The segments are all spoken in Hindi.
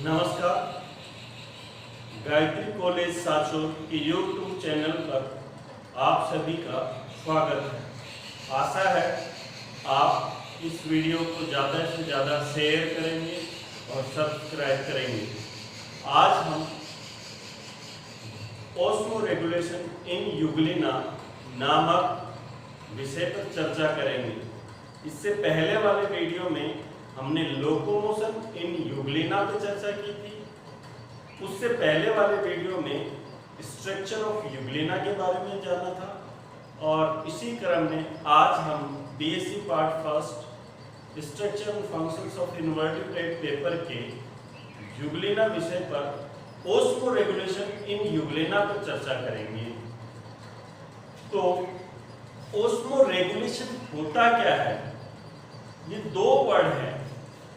नमस्कार। गायत्री कॉलेज साचोर के यूट्यूब चैनल पर आप सभी का स्वागत है। आशा है आप इस वीडियो को ज़्यादा से ज़्यादा शेयर करेंगे और सब्सक्राइब करेंगे। आज हम ऑस्मो रेगुलेशन इन यूग्लिना नामक विषय पर चर्चा करेंगे। इससे पहले वाले वीडियो में हमने लोकोमोशन इन यूग्लिना पर चर्चा की थी। उससे पहले वाले वीडियो में स्ट्रक्चर ऑफ यूग्लिना के बारे में जाना था और इसी क्रम में आज हम BSc part first structure and functions of invertebrate paper के यूग्लिना विषय पर ऑस्मो रेगुलेशन इन यूग्लिना पर चर्चा करेंगे। तो ऑस्मो रेगुलेशन होता क्या है? ये दो वर्ड है,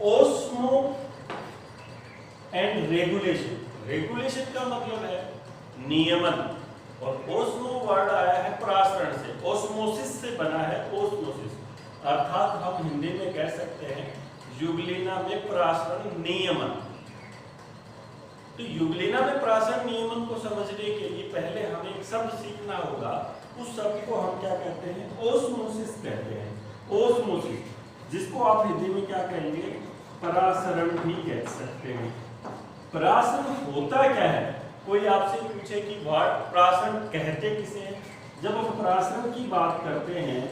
ऑस्मो एंड रेगुलेशन। रेगुलेशन का मतलब है नियमन और ऑस्मो वर्ड आया है प्रासरण से, ऑस्मोसिस से बना है ऑस्मोसिस, अर्थात हम हिंदी में कह सकते हैं यूग्लिना में प्रासरण नियमन। तो यूग्लिना में प्रासरण नियमन को समझने के लिए पहले हमें एक शब्द सीखना होगा। उस शब्द को हम क्या कहते हैं? ऑस्मोसिस कहते हैं। ऑस्मोसिस, जिसको आप हिंदी में क्या कहेंगे? परासरण भी कह सकते हैं। परासरण होता क्या है? कोई आपसे पूछे कि परासरण कहते किसे हैं? जब हम परासरण की बात करते हैं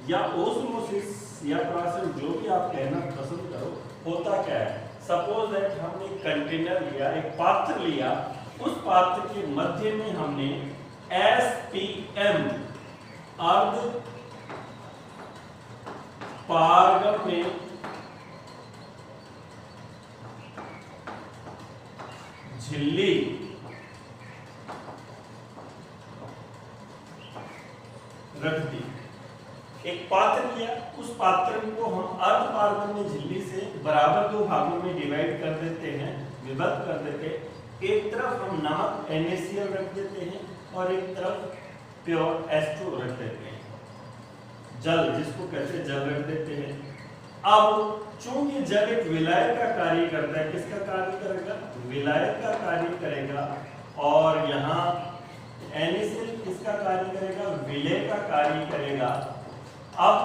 या ऑस्मोसिस या परासरण, जो भी आप कहना पसंद करो, होता क्या है? सपोज दैट हमने एक कंटेनर लिया, एक पात्र लिया, उस पात्र के मध्य में हमने SPM अर्ध पारगम्य झिल्ली रख दी। एक पात्र लिया, उस पात्र को हम अर्ध पारगम्य झिल्ली से बराबर दो भागों में डिवाइड कर देते हैं, विभक्त कर देते हैं। एक तरफ हम नमक NaCl रख देते हैं और एक तरफ प्योर H2 रख देते हैं, जल जिसको कहते हैं जल रख देते हैं। अब चूंकि जल एक विलायक का कार्य करता है, किसका कार्य करेगा? विलायक का कार्य करेगा। और यहाँ NaCl किसका कार्य करेगा? विलय का कार्य करेगा। अब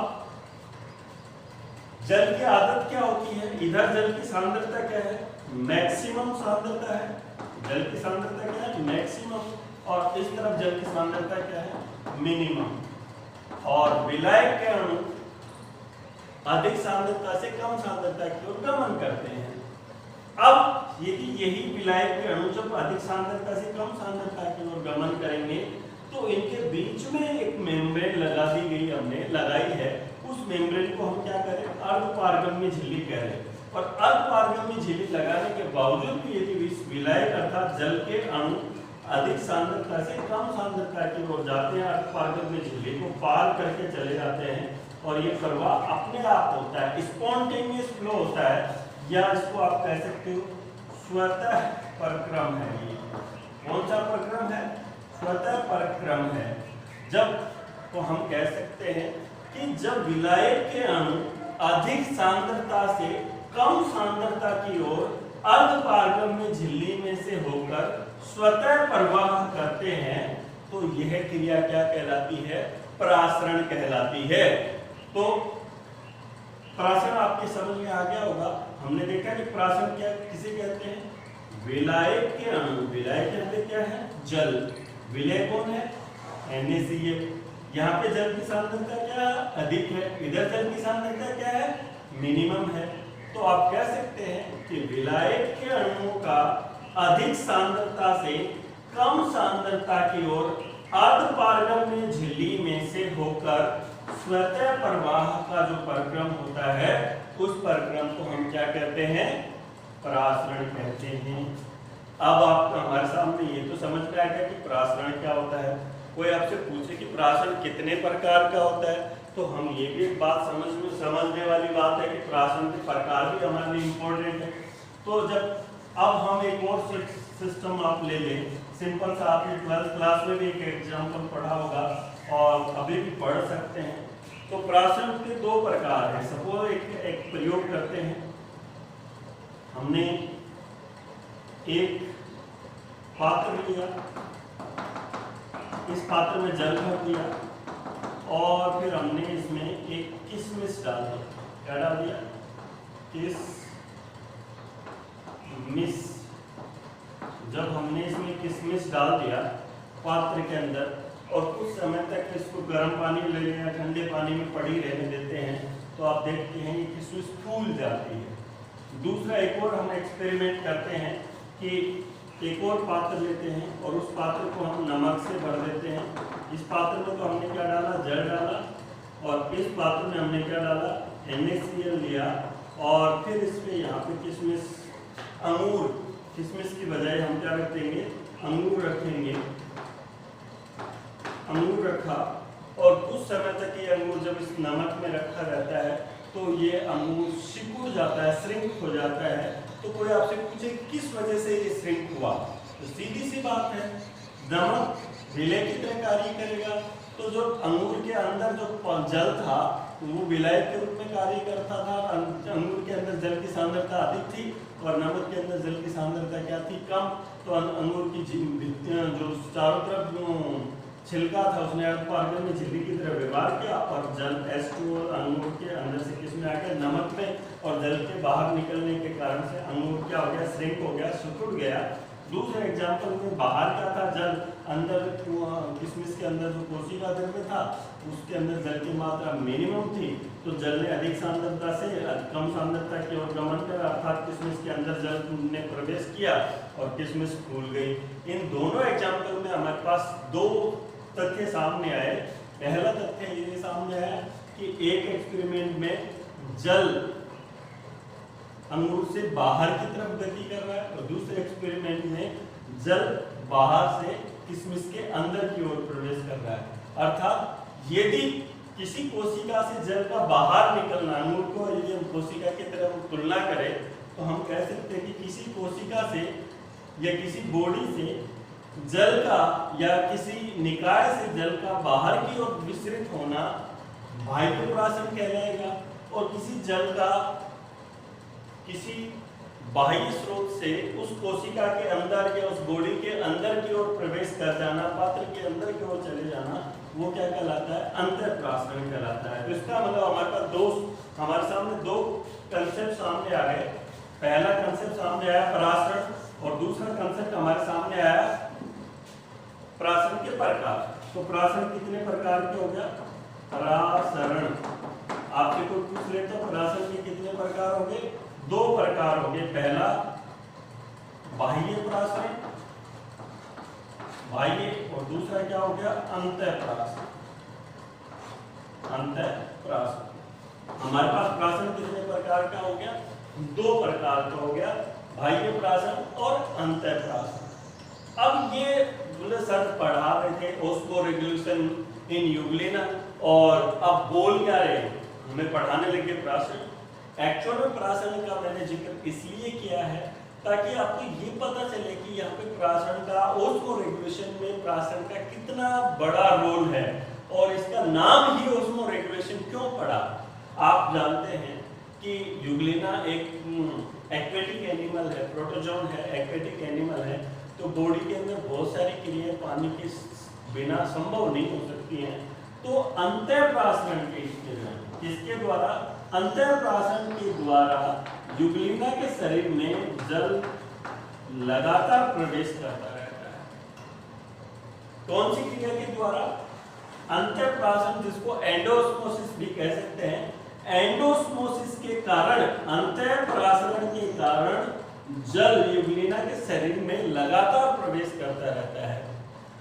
जल की आदत क्या होती है? इधर जल की सांद्रता क्या है? मैक्सिमम सांद्रता है। जल की सांद्रता क्या है? मैक्सिमम। और इस तरफ जल की सांद्रता क्या है? मिनिमम। और विलायक के अणु अधिक सांद्रता से कम सांद्रता की ओर गमन करते हैं। अब यदि यही विलायक के अणु जब अधिक सांद्रता से कम सांद्रता की ओर गमन करेंगे तो इनके बीच में एक मेम्ब्रेन लगा दी गई, हमने लगाई है। उस मेम्ब्रेन को हम क्या करें? अर्धपारगम्य झिल्ली कह रहे हैं। और अर्धपारगम्य झिल्ली लगाने के बावजूद भी यदि इस विलायक अर्थात जल के अणु अधिक सांद्रता से कम सांद्रता की ओर जाते हैं, अर्धपारगम्य झिल्ली को पार करके चले जाते हैं और ये प्रवाह अपने आप होता है, स्पॉन्टेनियस फ्लो होता है, या इसको आप कह सकते हो स्वतः परक्रम है। ये कौन सा परक्रम है? स्वतः परक्रम है। जब तो हम कह सकते हैं कि जब विलायक के अणु अधिक सांद्रता से कम सांद्रता की ओर अर्धपारगम्य झिल्ली में से होकर स्वतः प्रवाह करते हैं तो यह क्रिया क्या कहलाती है? परासरण कहलाती है। तो परासरण आपकी समझ में आ गया होगा। हमने देखा कि परासरण क्या किसे कहते हैं? विलायक के अणु, विलायक के अंदर क्या है? जल। विलय कौन है? NaCl। यहाँ पे जल की सांद्रता क्या है? अधिक है। इधर जल की सांद्रता क्या है? मिनिमम है। तो आप कह सकते हैं कि विलायक के अणुओं का अधिक सांद्रता से कम सांद्रता की ओर अर्धपारगम्य झिल्ली में से होकर स्वतः प्रवाह का जो परक्रम होता है, उस परक्रम को हम क्या कहते हैं? परासरण कहते हैं। अब आप हमारे सामने ये तो समझ में आएगा कि परासरण क्या होता है। कोई आपसे पूछे कि परासरण कितने प्रकार का होता है, तो हम ये भी एक बात समझने वाली बात है कि परासरण के प्रकार भी हमारे लिए इम्पोर्टेंट है। तो जब अब हम एक और सिस्टम आप ले लें, सिंपल सा, आपने 12th क्लास में भी एक एग्जाम्पल पढ़ा होगा और अभी भी पढ़ सकते हैं। तो परासरण के दो प्रकार हैं। सपोज एक प्रयोग करते हैं, हमने एक पात्र लिया, इस पात्र में जल भर दिया और फिर हमने इसमें एक किशमिश डाल दिया। क्या डाल दिया? किशमिश। जब हमने इसमें किशमिश डाल दिया पात्र के अंदर और कुछ समय तक इसको गर्म पानी ले लें या ठंडे पानी में पड़ी रहने देते हैं तो आप देखते हैं कि किशमिश फूल जाती है। दूसरा एक और हम एक्सपेरिमेंट करते हैं कि एक और पात्र लेते हैं और उस पात्र को हम नमक से भर देते हैं। इस पात्र में तो हमने क्या डाला? जल डाला। और इस पात्र में हमने क्या डाला? NaCl लिया और फिर इसमें यहाँ पे किशमिश, अंगूर, किशमिश की बजाय हम क्या रख देंगे? अंगूर रखेंगे। अंगूर रखा और कुछ समय तक ये अंगूर जब इस नमक में रखा रहता है तो ये अंगूर सिकुड़ जाता है, श्रिंक हो जाता है। तो कोई आपसे पूछे किस वजह से ये श्रिंक हुआ, तो सीधी सी बात है, नमक विलय की तरह कार्य करेगा। तो जो अंगूर के अंदर जो जल था वो विलय के रूप में कार्य करता था। अंगूर के अंदर जल की सांद्रता अधिक थी और नमक के अंदर जल की सांद्रता क्या थी? कम। तो अंगूर की जो चारों तरफ छिलका था उसने अर्धपार्गन में झिल्ली की तरह व्यवहार किया और जल H2O अंगूर के अंदर से किसमें आ गया? नमक में। और जल के बाहर निकलने के कारण से अंगूर क्या हो गया? श्रिंक हो गया, सिकुड़ गया। दूसरे एग्जाम्पल में बाहर क्या था? जल। अंदर किशमिश के अंदर जो कोशिका द्रव्य था उसके अंदर जल की मात्रा मिनिमम थी तो जल ने अधिक सांद्रता से कम सांद्रता की ओर गमन किया, अर्थात किशमिश के अंदर जल ने प्रवेश किया और किशमिश फूल गई। इन दोनों एग्जाम्पल में हमारे पास दो तथ्य सामने आए। पहला तथ्य ये सामने आया कि एक एक्सपेरिमेंट में जल अंगूर से बाहर की तरफ गति कर रहा है और दूसरे एक्सपेरिमेंट में जल बाहर से किशमिश के अंदर की ओर प्रवेश कर रहा है। अर्थात यदि किसी कोशिका से जल का बाहर निकलना, अंगूर को यदि हम कोशिका की तरफ तुलना करें तो हम कह सकते हैं कि किसी कोशिका से या किसी बॉडी से जल का या किसी निकाय से जल का बाहर की ओर विसरित होना बाह्यप्राशन कहलाएगा और किसी जल का किसी बाह्य स्रोत से उस कोशिका के अंदर या उस बॉडी के अंदर की ओर प्रवेश कर जाना, पात्र के अंदर की ओर चले जाना, वो क्या कहलाता है? अंतःप्राशन कहलाता है। तो इसका मतलब हमारे सामने दो कंसेप्ट सामने आ गए। पहला कंसेप्ट सामने आया प्रासरण और दूसरा कंसेप्ट हमारे सामने आया प्रासरण के प्रकार। तो प्रासरण कितने प्रकार के हो गया? प्रासरण आपसे कोई पूछ ले तो प्रासरण के कितने प्रकार हो गए? दो प्रकार हो गए। पहला बाह्य प्रासरण, बाह्य, और दूसरा क्या हो गया? अंतःप्रासरण। अंतःप्रासरण। हमारे पास प्रासरण कितने प्रकार का हो गया? दो प्रकार का हो गया, बाह्य प्रासरण और अंतःप्रासरण। अब ये सर पढ़ा रहे थे ऑस्मोरेगुलेशन इन यूग्लिना और अब बोल क्या रहे? हमें पढ़ाने लगे प्रासरण। एक्चुअल में प्रासरण का मैंने जिक्र इसलिए किया है ताकि आपको ये पता चले कि यहाँ पे प्रासरण का, ऑस्मोरेगुलेशन में प्रासरण का कितना बड़ा रोल है और इसका नाम ही ऑस्मोरेगुलेशन क्यों पड़ा। आप जानते हैं कि यूग्लिना एक एक्वेटिक एनिमल है, प्रोटोजोन है, एक्वेटिक एनिमल है। तो बॉडी के अंदर बहुत सारी क्रियाएं पानी के बिना संभव नहीं हो सकती हैं। तो अंतःप्रासरण इसके द्वारा, अंतःप्रासरण के द्वारा यूग्लिना के शरीर में जल लगातार प्रवेश करता रहता है। कौन सी क्रिया के द्वारा? अंतःप्रासरण, जिसको एंडोस्मोसिस भी कह सकते हैं। एंडोस्मोसिस के कारण, अंतःप्रासरण के कारण जल यूग्लिना के शरीर में लगातार प्रवेश करता रहता है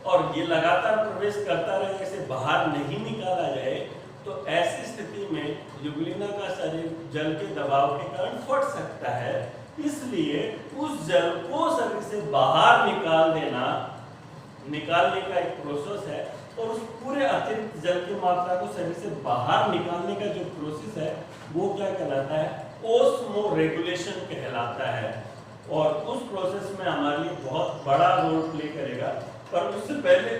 और ये लगातार प्रवेश करता रहे, इसे बाहर नहीं निकाला जाए तो ऐसी स्थिति में यूग्लिना का शरीर जल के दबाव के कारण फट सकता है। इसलिए उस जल को शरीर से बाहर निकालने का एक प्रोसेस है और उस पूरे अतिरिक्त जल की मात्रा को शरीर से बाहर निकालने का जो प्रोसेस है वो क्या कहलाता है? ऑस्मोरेगुलेशन कहलाता है। और उस प्रोसेस में हमारे लिए बहुत बड़ा रोल प्ले करेगा। पर उससे पहले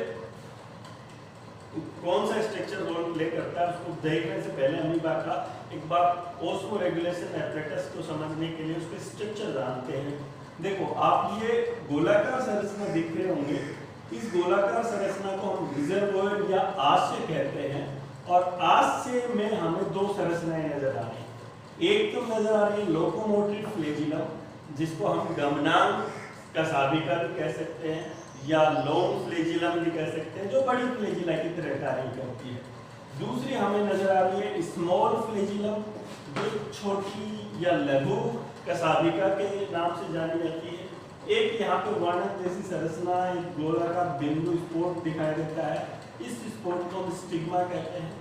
कौन सा स्ट्रक्चर रोल प्ले करता है उसको देखने से पहले हम एक बार ऑस्मोरेगुलेशन एपरेटस को समझने के लिए उसके स्ट्रक्चर जानते हैं। देखो आप ये गोलाकार संरचना देख रहे होंगे, इस गोलाकार संरचना को हम रिजर्वोयर या आशय कहते हैं। और आशय में हमें दो संरचनाएं नजर आ रही हैं। एक तो नजर आ रही है लोकोमोटिव फ्लैजिलम, जिसको हम गमनांग कशाभिका भी कह सकते हैं या लॉन्ग फ्लैजिलम भी कह सकते हैं, जो बड़ी फ्लैजिला की तरह कार्य करती है। दूसरी हमें नजर आ रही है स्मॉल फ्लैजिलम, जो छोटी या लघु कशाभिका के नाम से जानी जाती है। एक यहाँ पे वर्णक जैसी संरचना, एक गोलाकार बिंदु स्पोर्ट दिखाई देता है, इस स्पोर्ट को हम स्टिग्मा कहते हैं।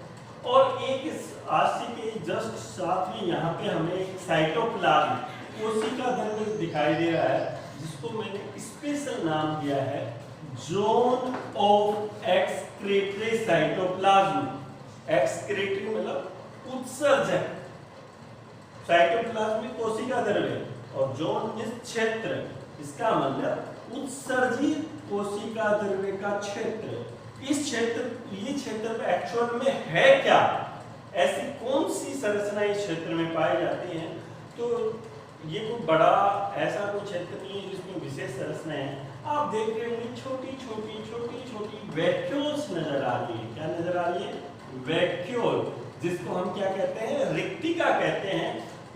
और एक इस आशय के जस्ट साथ में यहाँ पे हमें एक साइटोप्लाज्म कोशिका द्रव्य दिखाई दे रहा है, जिसको मैंने स्पेशल नाम दिया है zone of excretory cytoplasm. Excretory मतलब उत्सर्जक, साइटोप्लाज्म में कोशिका द्रव्य और जोन इस क्षेत्र, इसका मतलब उत्सर्जित कोशिका द्रव्य का क्षेत्र। इस क्षेत्र, ये क्षेत्र में एक्चुअल में है क्या, ऐसी कौन सी संरचना इस क्षेत्र में पाई जाती है? तो ये कोई बड़ा ऐसा कोई क्षेत्र नहीं है जिसमें विशेष संरचनाएं हैं। आप देख रहे होंगे छोटी छोटी वैक्यूल्स नजर आ रही है। क्या नजर आ रही है? वैक्यूल, जिसको हम क्या कहते हैं? रिक्तिका कहते हैं।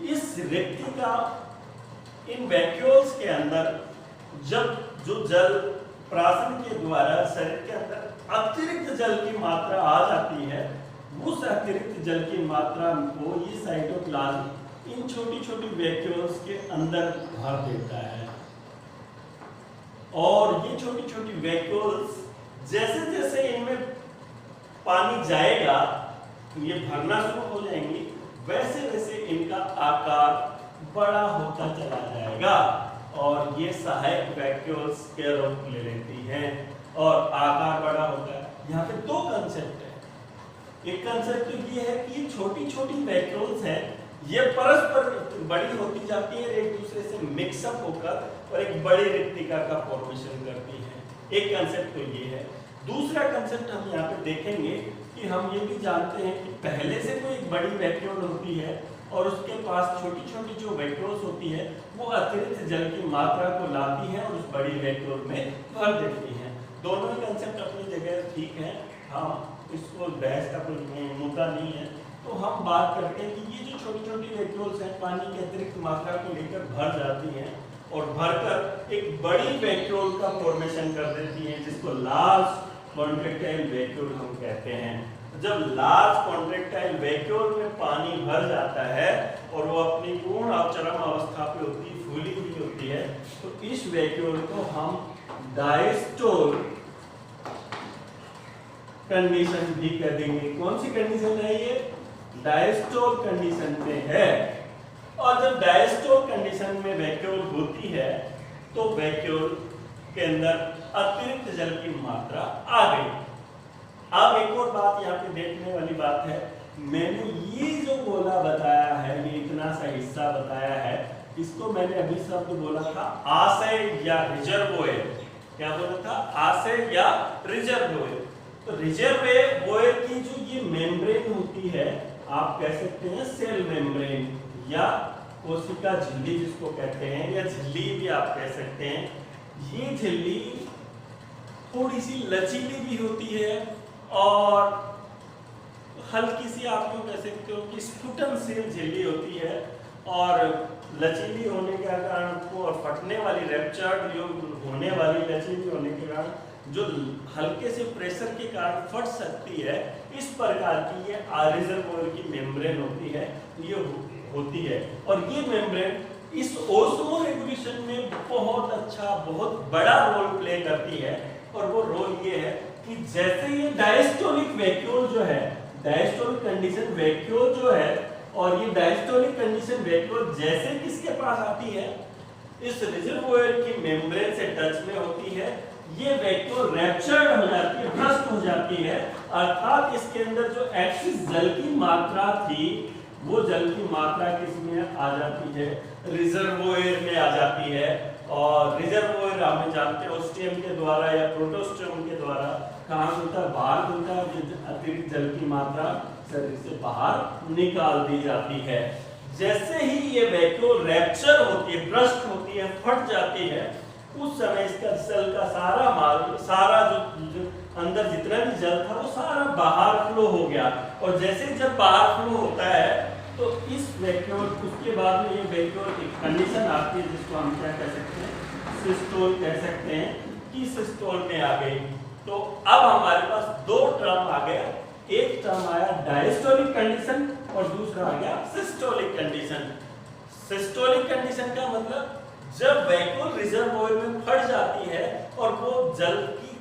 इस रिक्तिका, इन वैक्यूल्स के अंदर जब जो जल प्राशन के द्वारा शरीर के अंदर अतिरिक्त जल की मात्रा आ जाती है, उस अतिरिक्त जल की मात्रा को ये साइटोप्लाज्म इन छोटी वैक्यूल्स के अंदर भर देता है। और ये छोटी वैक्यूल्स जैसे जैसे इनमें पानी जाएगा, ये भरना शुरू हो जाएंगी, वैसे वैसे इनका आकार बड़ा होता चला जाएगा और ये सहायक वैक्यूल्स के रूप ले लेती हैं और आकार बड़ा होता है। यहाँ पे दो कंसेप्ट है। एक कंसेप्ट तो ये है कि ये छोटी वैक्यूल्स हैं, ये परस्पर बड़ी होती जाती है, एक दूसरे से मिक्सअप होकर और एक बड़ी रिक्तिका का फॉर्मेशन करती है। एक कंसेप्ट तो ये है। दूसरा कंसेप्ट हम यहाँ पे देखेंगे कि हम ये भी जानते हैं कि पहले से कोई एक बड़ी वैक्यूल होती है और उसके पास छोटी जो वैक्यूल्स होती है वो अतिरिक्त जल की मात्रा को लाती है और उस बड़ी वैक्यूल में भर देती है। दोनों ही कंसेप्ट अपनी जगह ठीक है, हम इसको बहस का कोई मुद्दा नहीं है। तो हम बात करते हैं कि ये जो छोटी वैक्यूल्स हैं पानी की अतिरिक्त मात्रा को लेकर भर जाती हैं और भरकर एक बड़ी वैक्यूल का फॉर्मेशन कर देती हैं, जिसको लार्ज कॉन्ट्रैक्टाइल वैक्यूल हम कहते हैं। जब लार्ज कॉन्ट्रैक्टाइल वैक्यूल में पानी भर जाता है और वो अपनी पूर्ण और चरम अवस्था पे होती है, फूली हुई होती है, तो इस वैक्यूल को हम डायस्टोल कंडीशन भी कह देंगे। कौन सी कंडीशन है ये? डायस्टोल कंडीशन में है। और जब डायस्टोल कंडीशन में वैक्यूल होती है तो वैक्यूल के अंदर अतिरिक्त जल की मात्रा आ गई। अब एक और बात यहाँ पे देखने वाली बात है, मैंने ये जो गोला बताया है, ये इतना सा हिस्सा बताया है, इसको मैंने अभी शब्द बोला था आशय या रिजर्वोयर। क्या बोला था? आशय या रिजर्वोयर। तो रिजर्वोयर की जो ये मेम्ब्रेन होती है, आप कह सकते हैं सेल मेम्ब्रेन या कोशिका झिल्ली जिसको कहते हैं, या झिल्ली भी आप कह सकते हैं। ये झिल्ली थोड़ी सी लचीली भी होती है और हल्की सी आप यूँ कह सकते हो कि स्फुटनशील झिल्ली होती है। और लचीली होने के कारण को और फटने वाली रैप्चर्ड जो होने वाली लचीली होने के कारण जो हल्के से प्रेशर के कारण फट सकती है, इस प्रकार की ये रिजर्वोयर की मेम्ब्रेन होती है, ये होती है। और ये मेम्ब्रेन इस ओस्मो रेगुलेशन में बहुत अच्छा, बहुत बड़ा रोल प्ले करती है। और वो रोल ये है कि जैसे ये डायस्टोलिक वैक्यूल जो है, डायस्टोलिक कंडीशन वैक्यूल जो है, और ये डायस्टोलिक कंडीशन वैक्यूल जैसे किसके पास आती है, इस रिजर्वोयर की मेम्ब्रेन से टच में होती है, ये वैक्यूल रैप्चर्ड हो जाती है, भ्रष्ट हो जाती है। अर्थात इसके अंदर जो एक्सिस जल की मात्रा थी, वो जल की मात्रा किसमें आ जाती है? रिजर्वोयर में आ जाती है। और रिजर्वोयर हमें जानते हैं ओस्टियम के द्वारा या प्रोटोस्टियम के द्वारा कहाँ होता है? बाहर होता है। अतिरिक्त जल की मात्रा शरीर से बाहर निकाल दी जाती है। जैसे ही ये वैक्यूल रैप्चर होती है, ब्रस्ट होती है, फट जाती है, उस समय इसका सेल का सारा माल, सारा जो अंदर जितना भी जल था वो सारा बाहर फ्लो हो गया। और जैसे जब बाहर फ्लो होता है तो इस वैक्यूल, उसके बाद में ये वैक्यूल एक कंडीशन आती है जिसको हम क्या कह सकते हैं, सिस्टोल कह सकते हैं, कि सिस्टोल में आ गई। तो अब हमारे पास दो टर्म आ गया, एक टर्म आया डायस्टोलिक कंडीशन और दूसरा आ गया सिस्टोलिक कंडीशन। सिस्टोलिक कंडीशन का मतलब जब वैक्यूल रिजर्वोयर में फट जाती है और वो जल की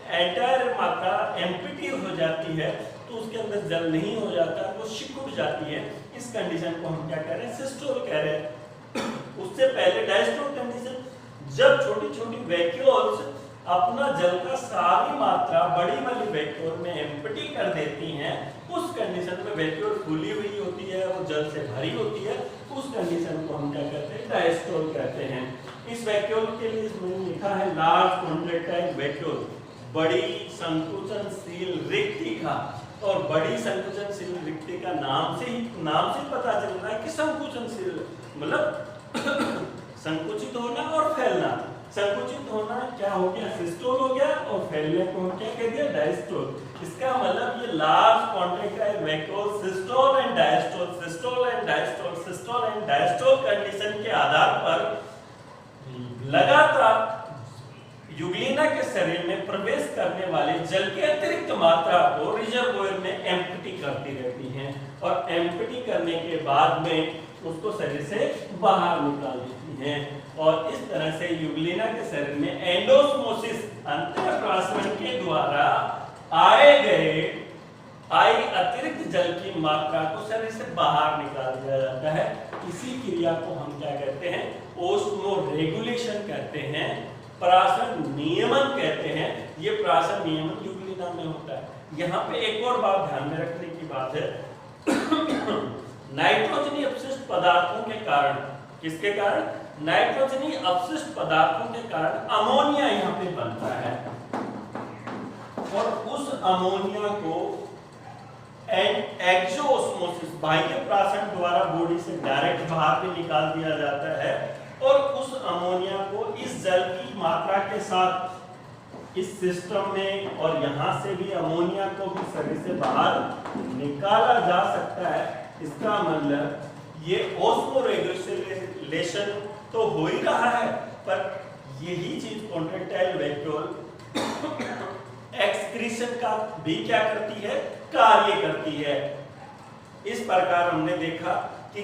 एंटायर मात्रा एम्प्टी हो जाती है, तो उसके अंदर जल नहीं हो जाता, वो सिकुड़ जाती है। इस कंडीशन को हम क्या कह रहे हैं, सिस्टोल कह रहे हैं। उससे पहले डायस्टोल कंडीशन, जब छोटी छोटी वैक्यूल्स अपना जल का सारी मात्रा बड़ी वाली वैक्यूल में एम्प्टी कर देती हैं, उस कंडीशन में वैक्यूल फूली हुई होती है, वो जल से भरी होती है, उस कंडीशन को हम क्या कहते हैं, डायस्टोल कहते हैं। इस वैक्यूल के लिए इसमें लिखा है लार्ज कॉन्ट्रैक्टाइल वैक्यूल, बड़ी संकुचनशील रिक्तिका। और बड़ी संकुचनशील रिक्तिका नाम से पता चल रहा है कि संकुचनशील मतलब संकुचित होना और फैलना। संकुचित होना क्या हो गया, सिस्टोल हो गया, और फैलने को हम क्या कह दिया, डायस्टोल। इसका मतलब ये large contractile vacuole systole and diastole, systole and diastole, systole and diastole condition के आधार पर लगातार युग्लिना के शरीर में प्रवेश करने वाले जल की अतिरिक्त मात्रा को रिजर्वोयर में एम्प्टी करती रहती हैं, और एम्प्टी करने के बाद में उसको शरीर से बाहर निकाल देती हैं। और इस तरह से युग्लिना के शरीर में एंडोस्मोसिस, अंतःप्राशन के द्वारा आई अतिरिक्त जल की मात्रा को शरीर से बाहर निकाल दिया जाता है। इसी क्रिया को हम क्या कहते हैं, ओस्मोरेगुलेशन कहते हैं, प्राशन नियमन कहते हैं। ये प्राशन नियमन युग्लिना में होता है। यहाँ पे एक और बात ध्यान में रखने की बात है, नाइट्रोजनी अपशिष्ट पदार्थों के कारण, किसके कारण, नाइट्रोजनी अपशिष्ट पदार्थों के कारण अमोनिया यहाँ पे बनता है, और उस अमोनिया को एक्सोस्मोसिस, बाह्य प्राशन द्वारा बॉडी से डायरेक्ट बाहर भी निकाल दिया जाता है, और उस अमोनिया को इस जल की मात्रा के साथ इस सिस्टम में, और यहाँ से भी अमोनिया को भी शरीर से बाहर निकाला जा सकता है। इसका मतलब ये ओस्मोरेगुलेशन तो हो ही रहा है, पर यही चीज कॉन्ट्रैक्टाइल वैक्यूल एक्सक्रीशन का भी क्या करती है, कार्य करती है। इस प्रकार हमने देखा कि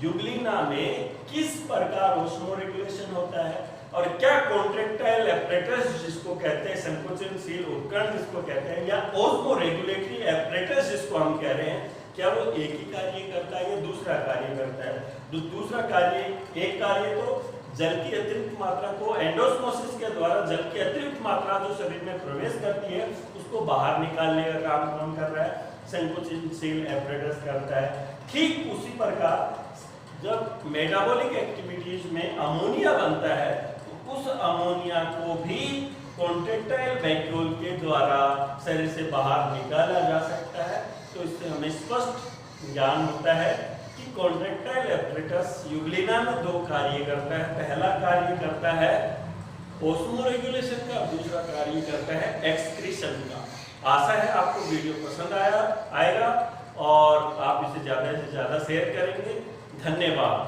युग्लिना में किस प्रकार ओस्मोरेगुलेशन होता है, और क्या कॉन्ट्रैक्टाइल एपरेटस जिसको कहते हैं, संकुचनशील उपकरण जिसको कहते हैं, या ओस्मोरेगुलेटरी एपरेटस जिसको हम कह रहे हैं, क्या वो एक ही कार्य करता है या दूसरा कार्य करता है। दूसरा कार्य, एक कार्य तो जल की अतिरिक्त मात्रा को एंडोस्मोसिस के द्वारा जल की अतिरिक्त मात्रा जो शरीर में प्रवेश करती है उसको बाहर निकालने का काम कौन कर रहा है, संकुचनशील एपरेटस करता है। ठीक उसी प्रकार जब मेटाबॉलिक एक्टिविटीज में अमोनिया बनता है, तो उस अमोनिया को भी कॉन्ट्रैक्टाइल वैक्यूल के द्वारा शरीर से बाहर निकाला जा सकता है। तो इससे हमें स्पष्ट ज्ञान होता है कि कॉन्ट्रैक्टाइल एपरेटस युग्लिना में दो कार्य करता है। पहला कार्य करता है ओस्मोरेगुलेशन का, दूसरा कार्य करता है एक्सक्रीशन का। आशा है आपको वीडियो पसंद आएगा और आप इसे ज़्यादा से ज़्यादा शेयर करेंगे। धन्यवाद।